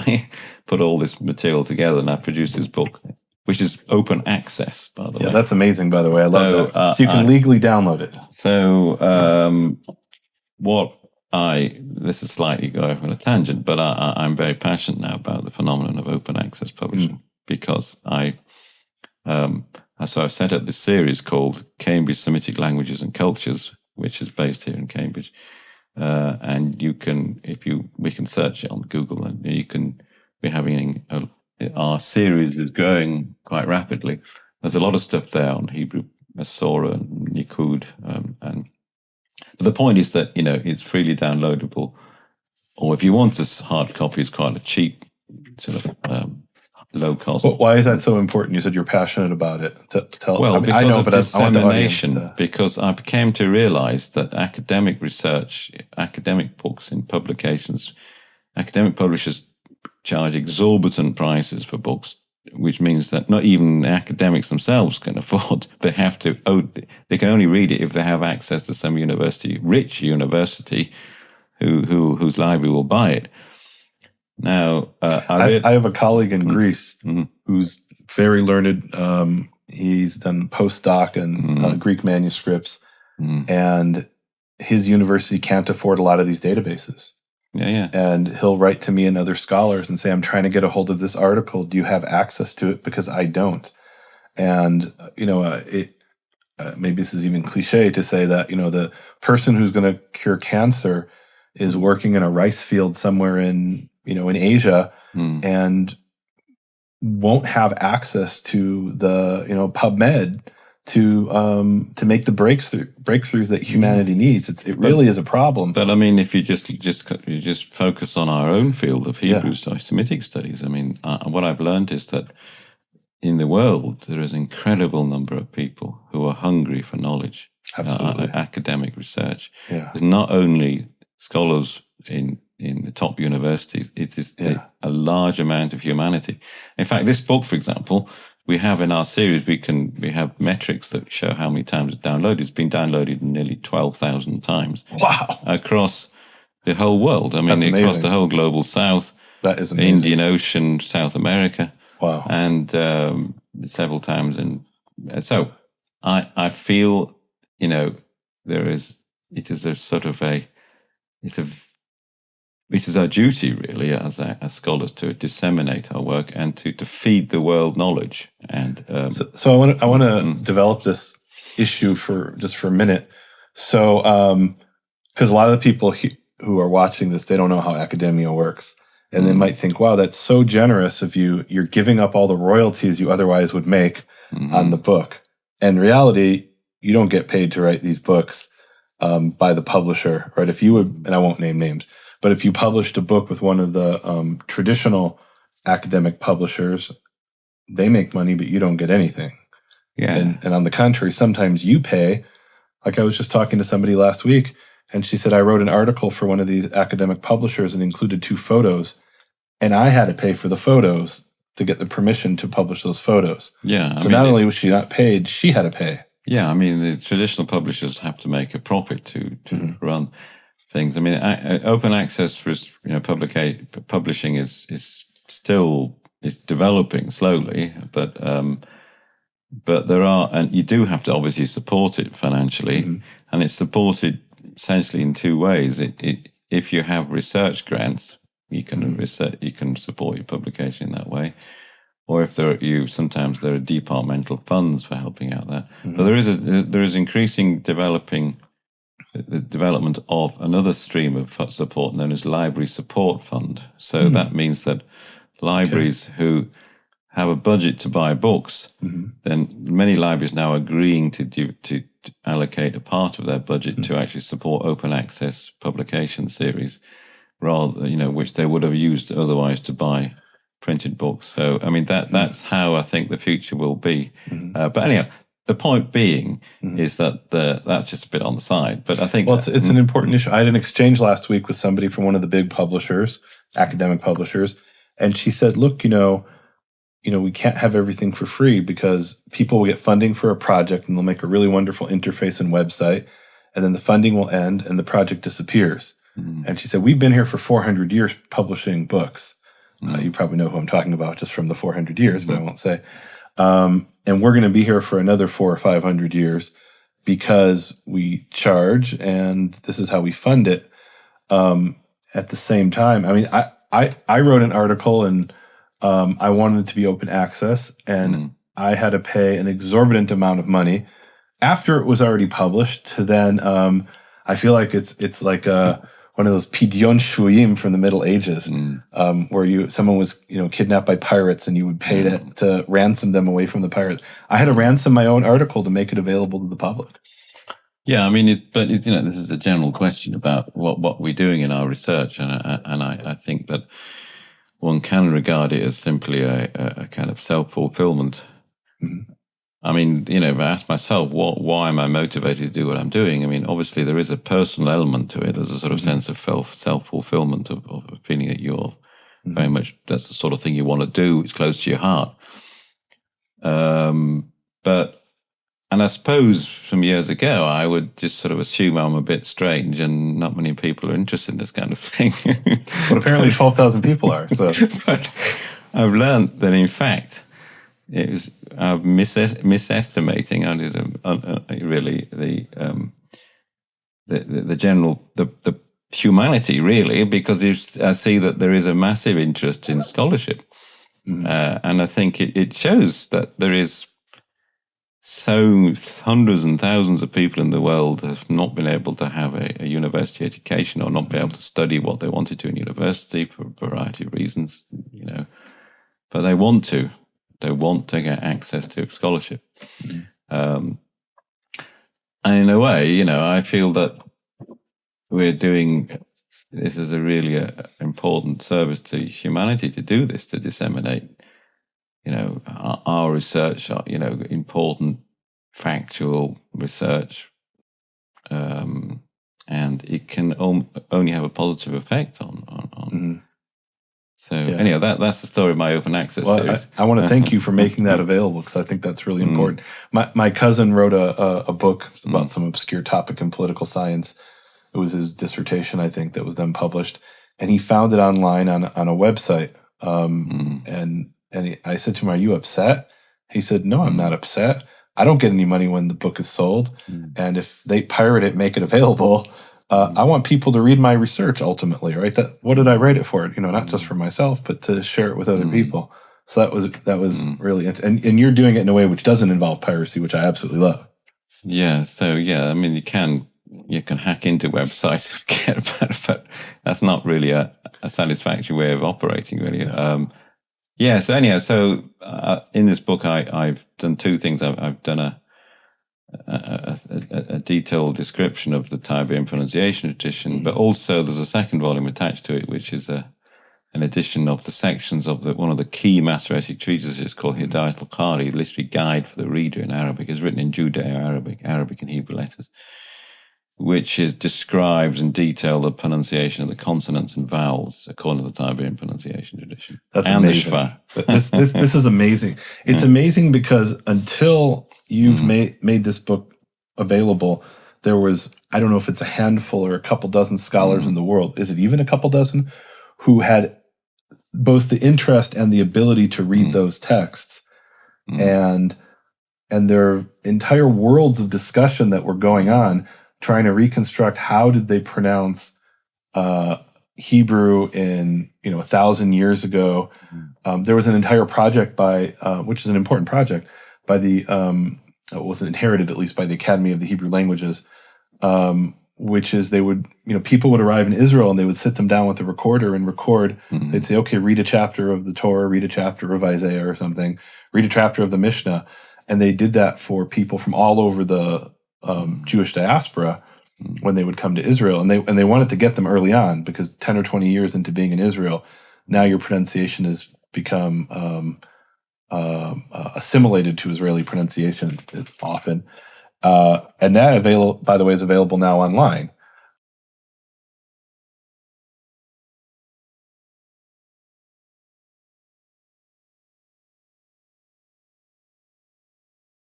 I put all this material together and I produced this book, which is open access, by the way. Yeah, that's amazing, by the way. I love that. So you can legally download it. So this is slightly going on a tangent, but I'm very passionate now about the phenomenon of open access publishing because so I've set up this series called Cambridge Semitic Languages and Cultures, which is based here in Cambridge. And you can, we can search it on Google, and you can be having our series is growing quite rapidly. There's a lot of stuff there on Hebrew, Masorah, and Nikud, but the point is that it's freely downloadable, or if you want a hard copy, it's quite a cheap sort of low cost. But why is that so important? You said you're passionate about it. I know, but dissemination. Because I came to realize that academic research, academic books in publications, academic publishers charge exorbitant prices for books, which means that not even the academics themselves can afford. They have to. They can only read it if they have access to some rich university, whose library will buy it. Now, I have a colleague in Greece who's very learned. He's done postdoc in Greek manuscripts, and his university can't afford a lot of these databases. Yeah. And he'll write to me and other scholars and say, I'm trying to get a hold of this article. Do you have access to it? Because I don't. And, maybe this is even cliche to say that, the person who's going to cure cancer is working in a rice field somewhere in Asia and won't have access to the, PubMed to make the breakthroughs that humanity needs. It really is a problem. But I mean, if you just focus on our own field of Hebrew Semitic studies, I mean, what I've learned is that in the world there is an incredible number of people who are hungry for knowledge, academic research. Yeah. It's not only scholars in the top universities; it is a large amount of humanity. In fact, this book, for example, we have in our series, we have metrics that show how many times it's downloaded. It's been downloaded nearly 12,000 times. Wow! Across the whole world. I mean, across the whole global South. That is amazing. Indian Ocean, South America. Wow! And several times, so I feel it is our duty, really, as scholars, to disseminate our work and to feed the world knowledge. And so I want to develop this issue for a minute. So, because a lot of the people who are watching this, they don't know how academia works, and they might think, "Wow, that's so generous of you. You're giving up all the royalties you otherwise would make on the book." And in reality, you don't get paid to write these books by the publisher, right? If you would, and I won't name names. But if you published a book with one of the traditional academic publishers, they make money, but you don't get anything. Yeah. And on the contrary, sometimes you pay. Like I was just talking to somebody last week, and she said, I wrote an article for one of these academic publishers and included 2 photos, and I had to pay for the photos to get the permission to publish those photos. Yeah. So not only was she not paid, she had to pay. Yeah, I mean, the traditional publishers have to make a profit to run things. I mean, open access for publishing is still developing slowly, but there are, and you do have to obviously support it financially, and it's supported essentially in 2 ways. If you have research grants, you can support your publication in that way, or if sometimes there are departmental funds for helping out that. But there is increasing the development of another stream of support known as Library Support Fund. So that means that libraries who have a budget to buy books, then many libraries now are agreeing to allocate a part of their budget to actually support open access publication series, rather which they would have used otherwise to buy printed books. So I mean that's how I think the future will be. But anyhow. The point being is that that's just a bit on the side, but I think it's an important issue. I had an exchange last week with somebody from one of the big publishers, academic publishers, and she said, "Look, we can't have everything for free because people will get funding for a project and they'll make a really wonderful interface and website, and then the funding will end and the project disappears." And she said, "We've been here for 400 years publishing books. You probably know who I'm talking about just from the 400 years, but I won't say. And we're going to be here for another 400 or 500 years because we charge, and this is how we fund it. At the same time, I mean, I wrote an article, and I wanted it to be open access, and I had to pay an exorbitant amount of money after it was already published to then, I feel like it's like one of those pidyon shvuyim from the Middle Ages, where someone was kidnapped by pirates, and you would pay to ransom them away from the pirates. I had to ransom my own article to make it available to the public. Yeah, I mean, this is a general question about what we're doing in our research, and I think that one can regard it as simply a kind of self-fulfillment. I mean, if I ask myself, why am I motivated to do what I'm doing? I mean, obviously there is a personal element to it. There's a sort of sense of self-fulfillment, of a feeling that you're very much, that's the sort of thing you want to do. It's close to your heart. And I suppose from years ago, I would just sort of assume I'm a bit strange and not many people are interested in this kind of thing. But apparently 12,000 people are. So, but I've learned that, in fact, it was misestimating really the general the humanity, really, because I see that there is a massive interest in scholarship, and I think it shows that there is hundreds and thousands of people in the world have not been able to have a university education, or not be able to study what they wanted to in university for a variety of reasons, but they want to. They want to get access to scholarship. And in a way, I feel that we're doing this as a really important service to humanity to do this, to disseminate, our research, important factual research. And it can only have a positive effect on So anyhow, that's the story of my open access series. I want to thank you for making that available, because I think that's really important. My cousin wrote a book about some obscure topic in political science. It was his dissertation, I think, that was then published, and he found it online on a website. And I said to him, "Are you upset?" He said, "No, I'm not upset. I don't get any money when the book is sold, and if they pirate it, make it available." I want people to read my research ultimately, right? What did I write it for? Not just for myself, but to share it with other people. So that was really, and you're doing it in a way which doesn't involve piracy, which I absolutely love. Yeah. So I mean, you can hack into websites and get about, but that's not really a satisfactory way of operating, really. Yeah. So anyhow, in this book, I've done two things. I've done a detailed description of the Tiberian pronunciation tradition, but also there's a second volume attached to it, which is an edition of the sections of one of the key Masoretic treatises called Hidayat al-Qari, the literary guide for the reader in Arabic. It's written in Judeo-Arabic, Arabic and Hebrew letters, which describes in detail the pronunciation of the consonants and vowels according to the Tiberian pronunciation tradition. That's amazing. This is amazing. It's amazing because until you've made this book available, there was, I don't know if it's a handful or a couple dozen scholars in the world, is it even a couple dozen, who had both the interest and the ability to read those texts. And there are entire worlds of discussion that were going on, trying to reconstruct how did they pronounce Hebrew in 1,000 years ago. There was an entire project which is an important project, by it was inherited at least by the Academy of the Hebrew Languages, which is people would arrive in Israel and they would sit them down with a recorder and record. They'd say, okay, read a chapter of the Torah, read a chapter of Isaiah or something, read a chapter of the Mishnah. And they did that for people from all over the Jewish diaspora when they would come to Israel. And they wanted to get them early on, because 10 or 20 years into being in Israel, now your pronunciation has become assimilated to Israeli pronunciation often. And that, by the way, is available now online.